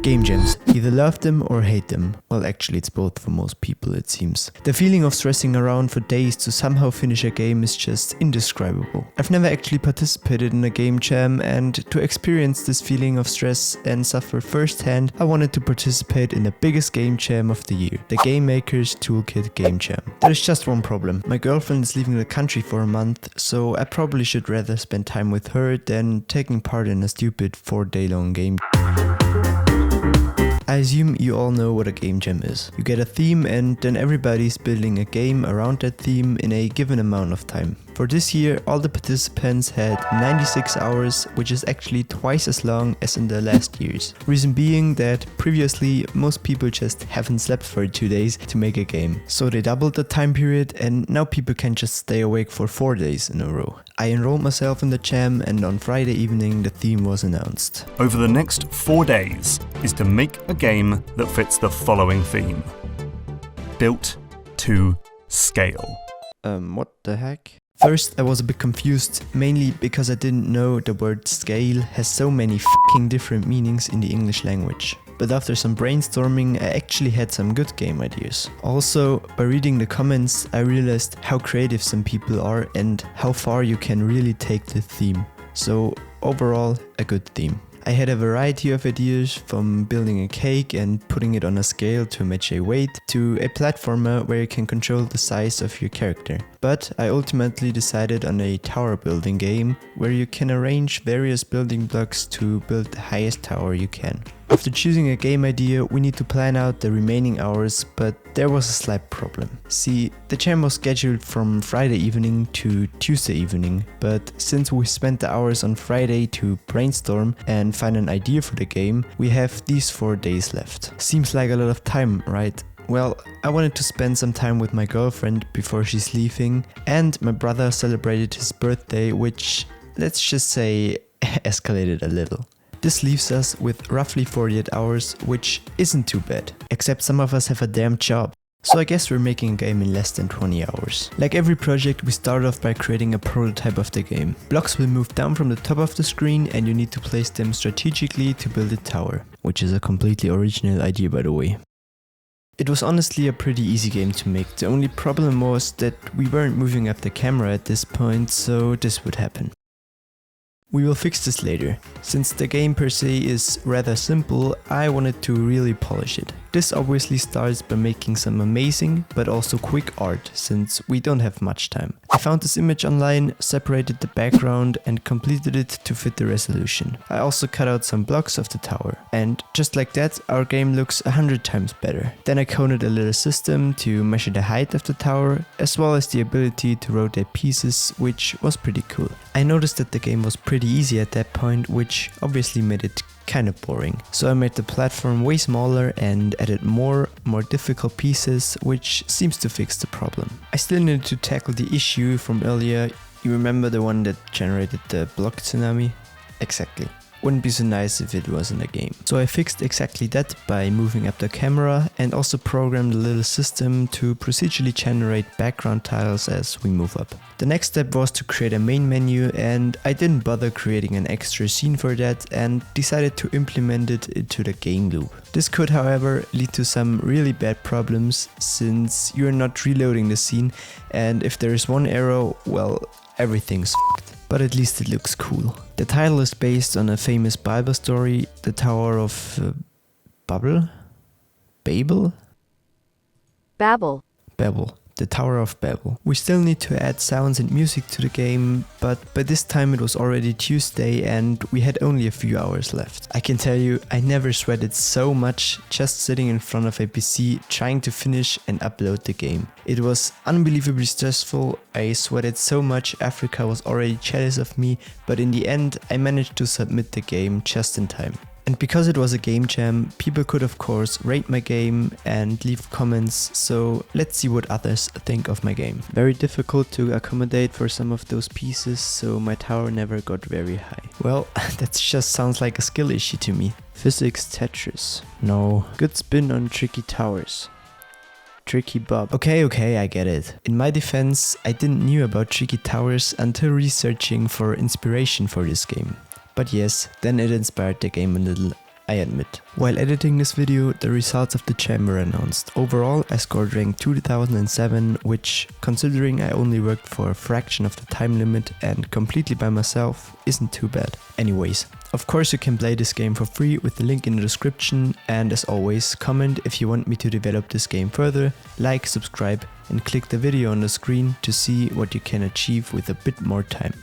Game jams. Either love them or hate them. Well, actually it's both for most people, it seems. The feeling of stressing around for days to somehow finish a game is just indescribable. I've never actually participated in a game jam, and to experience this feeling of stress and suffer firsthand, I wanted to participate in the biggest game jam of the year, the Game Maker's Toolkit Game Jam. There is just one problem. My girlfriend is leaving the country for a month, so I probably should rather spend time with her than taking part in a stupid 4-day long game. I assume you all know what a game jam is. You get a theme and then everybody's building a game around that theme in a given amount of time. For this year, all the participants had 96 hours, which is actually twice as long as in the last years. Reason being that previously most people just haven't slept for 2 days to make a game. So they doubled the time period and now people can just stay awake for 4 days in a row. I enrolled myself in the jam and on Friday evening the theme was announced. Over the next 4 days is to make a game that fits the following theme. Built to scale. What the heck? First, I was a bit confused, mainly because I didn't know the word scale has so many fucking different meanings in the English language. But after some brainstorming, I actually had some good game ideas. Also, by reading the comments, I realized how creative some people are and how far you can really take the theme. So, overall, a good theme. I had a variety of ideas, from building a cake and putting it on a scale to match a weight, to a platformer where you can control the size of your character. But I ultimately decided on a tower building game, where you can arrange various building blocks to build the highest tower you can. After choosing a game idea, we need to plan out the remaining hours, but there was a slight problem. See, the jam was scheduled from Friday evening to Tuesday evening, but since we spent the hours on Friday to brainstorm and find an idea for the game, we have these 4 days left. Seems like a lot of time, right? Well, I wanted to spend some time with my girlfriend before she's leaving, and my brother celebrated his birthday, which, let's just say, escalated a little. This leaves us with roughly 48 hours, which isn't too bad, except some of us have a damn job. So I guess we're making a game in less than 20 hours. Like every project, we start off by creating a prototype of the game. Blocks will move down from the top of the screen and you need to place them strategically to build a tower, which is a completely original idea, by the way. It was honestly a pretty easy game to make. The only problem was that we weren't moving up the camera at this point, so this would happen. We will fix this later. Since the game per se is rather simple, I wanted to really polish it. This obviously starts by making some amazing but also quick art, since we don't have much time. I found this image online, separated the background and completed it to fit the resolution. I also cut out some blocks of the tower. And just like that, our game looks 100 times better. Then I coded a little system to measure the height of the tower, as well as the ability to rotate pieces, which was pretty cool. I noticed that the game was pretty easy at that point, which obviously made it kind of boring. So I made the platform way smaller and added more difficult pieces, which seems to fix the problem. I still needed to tackle the issue from earlier. You remember the one that generated the block tsunami? Exactly. Wouldn't be so nice if it was in a game. So I fixed exactly that by moving up the camera and also programmed a little system to procedurally generate background tiles as we move up. The next step was to create a main menu, and I didn't bother creating an extra scene for that and decided to implement it into the game loop. This could, however, lead to some really bad problems, since you're not reloading the scene, and if there is one error, well, everything's fucked. But at least it looks cool. The title is based on a famous Bible story, the Tower of Babel? Babel. The Tower of Babel. We still need to add sounds and music to the game, but by this time it was already Tuesday and we had only a few hours left. I can tell you, I never sweated so much just sitting in front of a PC trying to finish and upload the game. It was unbelievably stressful. I sweated so much Africa was already jealous of me, but in the end I managed to submit the game just in time. And because it was a game jam, people could of course rate my game and leave comments, so let's see what others think of my game. Very difficult to accommodate for some of those pieces, so my tower never got very high. Well, that just sounds like a skill issue to me. Physics Tetris. No. Good spin on tricky towers. Tricky Bob. Okay, I get it. In my defense, I didn't knew about tricky towers until researching for inspiration for this game. But yes, then it inspired the game a little. I admit. While editing this video, the results of the jam were announced. Overall, I scored rank 2007, which, considering I only worked for a fraction of the time limit and completely by myself, isn't too bad. Anyways, of course you can play this game for free with the link in the description, and as always, comment if you want me to develop this game further, like, subscribe and click the video on the screen to see what you can achieve with a bit more time.